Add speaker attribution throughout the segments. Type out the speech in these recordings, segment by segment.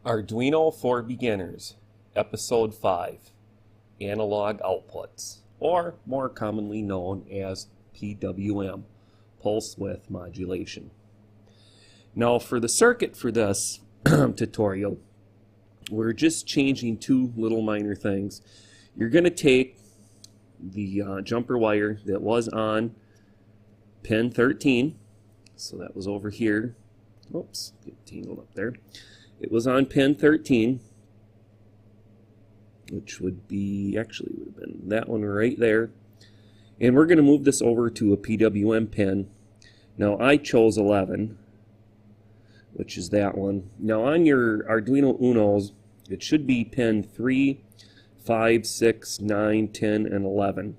Speaker 1: Arduino for Beginners, Episode 5, Analog Outputs, or more commonly known as PWM, Pulse Width Modulation. Now for the circuit for this tutorial, we're just changing two little minor things. You're going to take the jumper wire that was on pin 13, so that was over here. Oops, get tangled up there. It was on pin 13, which would be, actually would have been that one right there. And we're going to move this over to a PWM pin. Now I chose 11, which is that one. Now on your Arduino Unos, it should be pin 3, 5, 6, 9, 10, and 11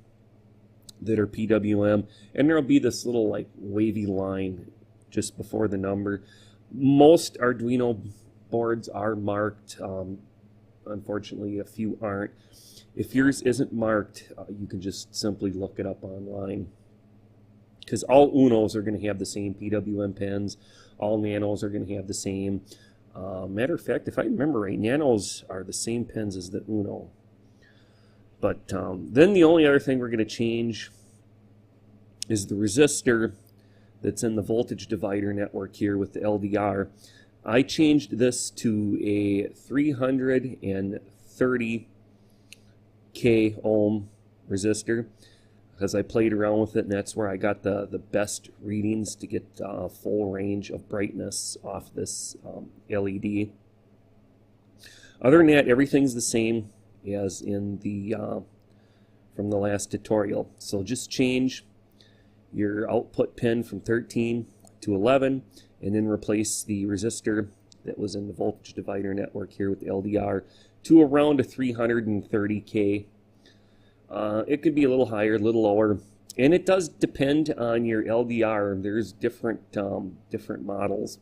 Speaker 1: that are PWM. And there'll be this little like wavy line just before the number. Most Arduino boards are marked. Unfortunately, a few aren't. If yours isn't marked, you can just simply look it up online. Because all Unos are going to have the same PWM pins. All Nanos are going to have the same. Matter of fact, if I remember right, Nanos are the same pins as the Uno. But then the only other thing we're going to change is the resistor that's in the voltage divider network here with the LDR. I changed this to a 330 K ohm resistor because I played around with it, and that's where I got the best readings to get full range of brightness off this LED. Other than that, everything's the same as in the from the last tutorial. So just change your output pin from 13 to 11, and then replace the resistor that was in the voltage divider network here with the LDR to around a 330 K. It could be a little higher, a little lower, and it does depend on your LDR. There's different models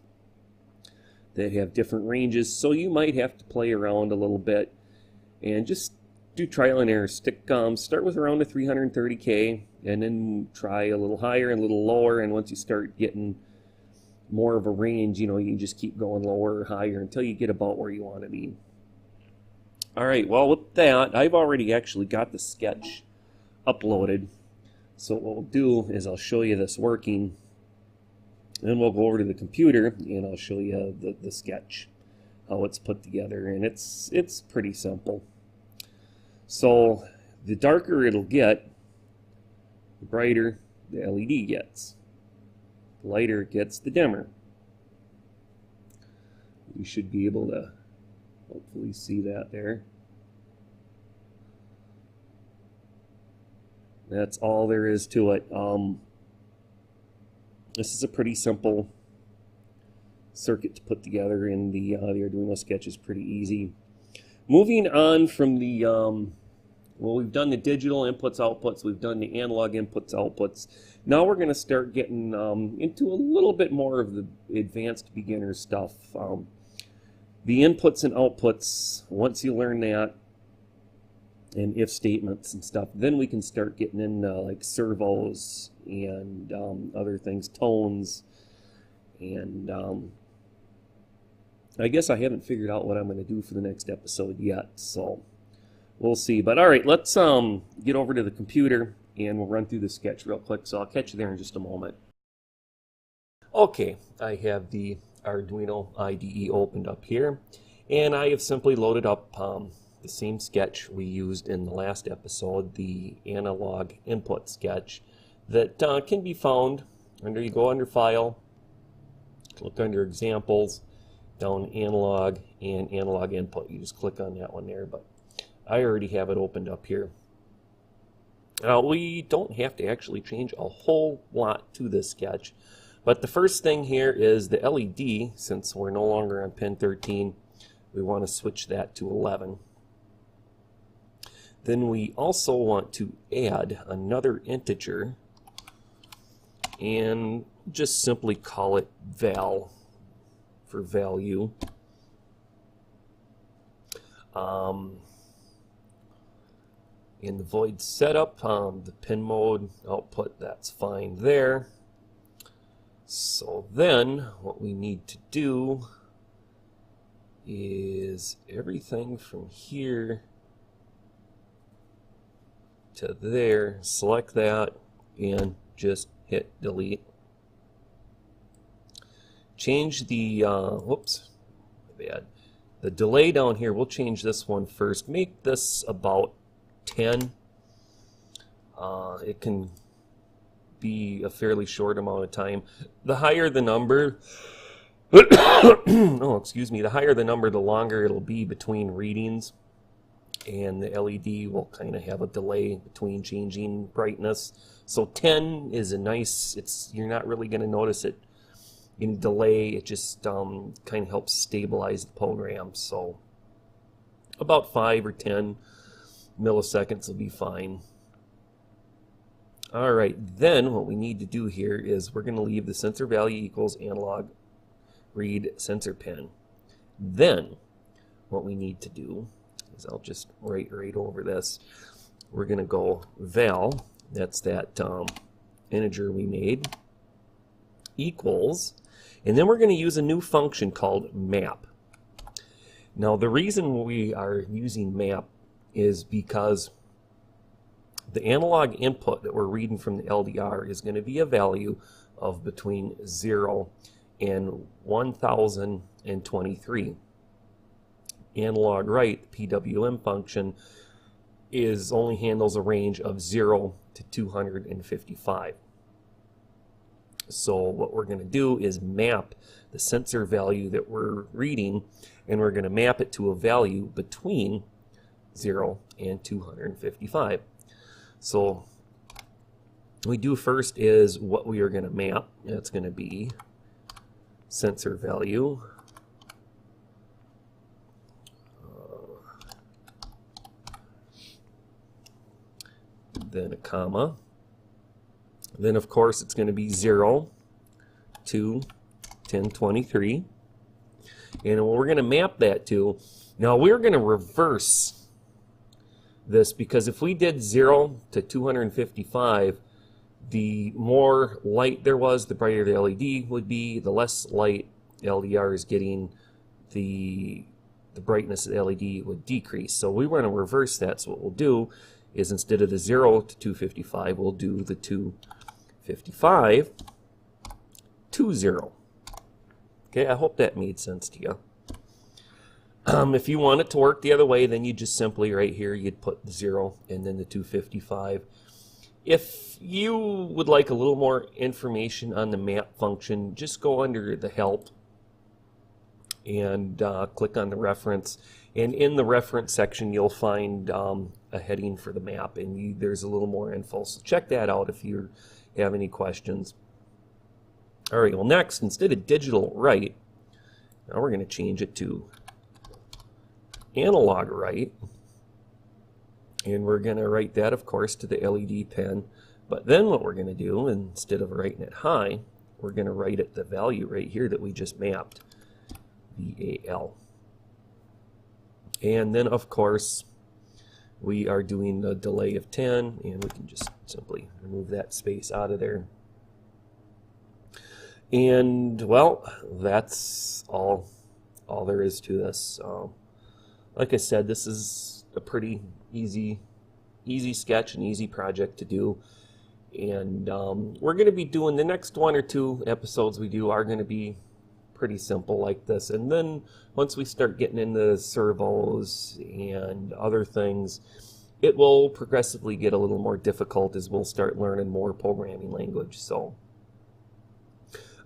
Speaker 1: that have different ranges, so you might have to play around a little bit and just do trial and error. Start with around a 330 K, and then try a little higher and a little lower, and once you start getting more of a range, you just keep going lower or higher until you get about where you want to be. Alright, well with that, I've already actually got the sketch uploaded. So what we'll do is I'll show you this working, and we'll go over to the computer and I'll show you the sketch, how it's put together, and it's pretty simple. So the darker it'll get, the brighter the LED gets. The lighter it gets, the dimmer. You should be able to hopefully see that there. That's all there is to it. This is a pretty simple circuit to put together, and the Arduino sketch is pretty easy. Moving on from the well, we've done the digital inputs, outputs, we've done the analog inputs, outputs. Now we're going to start getting into a little bit more of the advanced beginner stuff. The inputs and outputs, once you learn that, and if statements and stuff, then we can start getting into like servos and other things, tones, and I guess I haven't figured out what I'm going to do for the next episode yet, so we'll see. But all right, let's get over to the computer and we'll run through the sketch real quick. So I'll catch you there in just a moment. Okay, I have the Arduino IDE opened up here, and I have simply loaded up the same sketch we used in the last episode, the analog input sketch that can be found under, you go under File, look under Examples, down Analog and Analog Input. You just click on that one there, but I already have it opened up here. Now, we don't have to actually change a whole lot to this sketch, but the first thing here is the LED. Since we're no longer on pin 13, we want to switch that to 11. Then we also want to add another integer and just simply call it val for value. In the void setup, the pin mode output, that's fine there. So then what we need to do is everything from here to there. Select that and just hit delete. Change the, whoops, bad. The delay down here, we'll change this one first. Make this about 10. It can be a fairly short amount of time. The higher the number, oh, excuse me, the higher the number, the longer it'll be between readings. And the LED will kind of have a delay between changing brightness. So 10 is a nice, you're not really going to notice it in delay. It just kind of helps stabilize the program. So about 5 or 10 milliseconds will be fine. All right, then what we need to do here is we're going to leave the sensor value equals analog read sensor pin. Then what we need to do is, I'll just write right over this, we're going to go val, that's that integer we made, equals, and then we're going to use a new function called map. Now the reason we are using map is because the analog input that we're reading from the LDR is going to be a value of between 0 and 1023. Analog write, the PWM function, only handles a range of 0 to 255. So what we're going to do is map the sensor value that we're reading, and we're going to map it to a value between 0 and 255. So what we do first is what we are going to map. That's going to be sensor value, then a comma, then of course it's going to be 0 to 1023, and what we're going to map that to, now we're going to reverse this, because if we did 0 to 255, the more light there was, the brighter the LED would be. The less light LDR is getting, the brightness of the LED would decrease. So we want to reverse that. So what we'll do is, instead of the 0 to 255, we'll do the 255 to 0. Okay, I hope that made sense to you. If you want it to work the other way, then you just simply right here, you'd put the 0 and then the 255. If you would like a little more information on the map function, just go under the help and click on the reference. And in the reference section, you'll find a heading for the map, and there's a little more info. So check that out if you have any questions. All right, well next, instead of digital write, now we're going to change it to analog write, and we're going to write that, of course, to the LED pin. But then what we're going to do, instead of writing it high, we're going to write it the value right here that we just mapped, VAL. And then, of course, we are doing a delay of 10, and we can just simply remove that space out of there. And, well, that's all there is to this. Like I said, this is a pretty easy sketch, an easy project to do. And we're going to be doing the next 1 or 2 episodes we do are going to be pretty simple like this. And then once we start getting into servos and other things, it will progressively get a little more difficult as we'll start learning more programming language. So,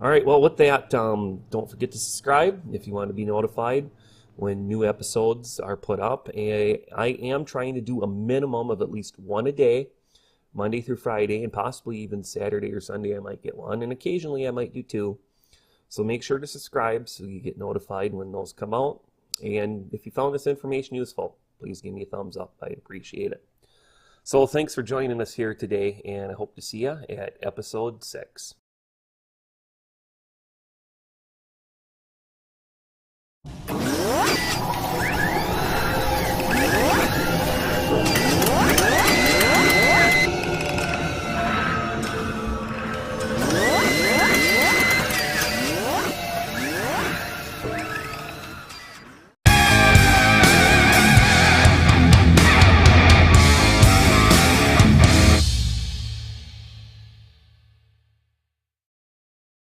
Speaker 1: all right, well, with that, don't forget to subscribe if you want to be notified when new episodes are put up. And I am trying to do a minimum of at least 1 a day, Monday through Friday, and possibly even Saturday or Sunday I might get 1, and occasionally I might do 2. So make sure to subscribe so you get notified when those come out. And if you found this information useful, please give me a thumbs up. I'd appreciate it. So thanks for joining us here today, and I hope to see you at episode 6.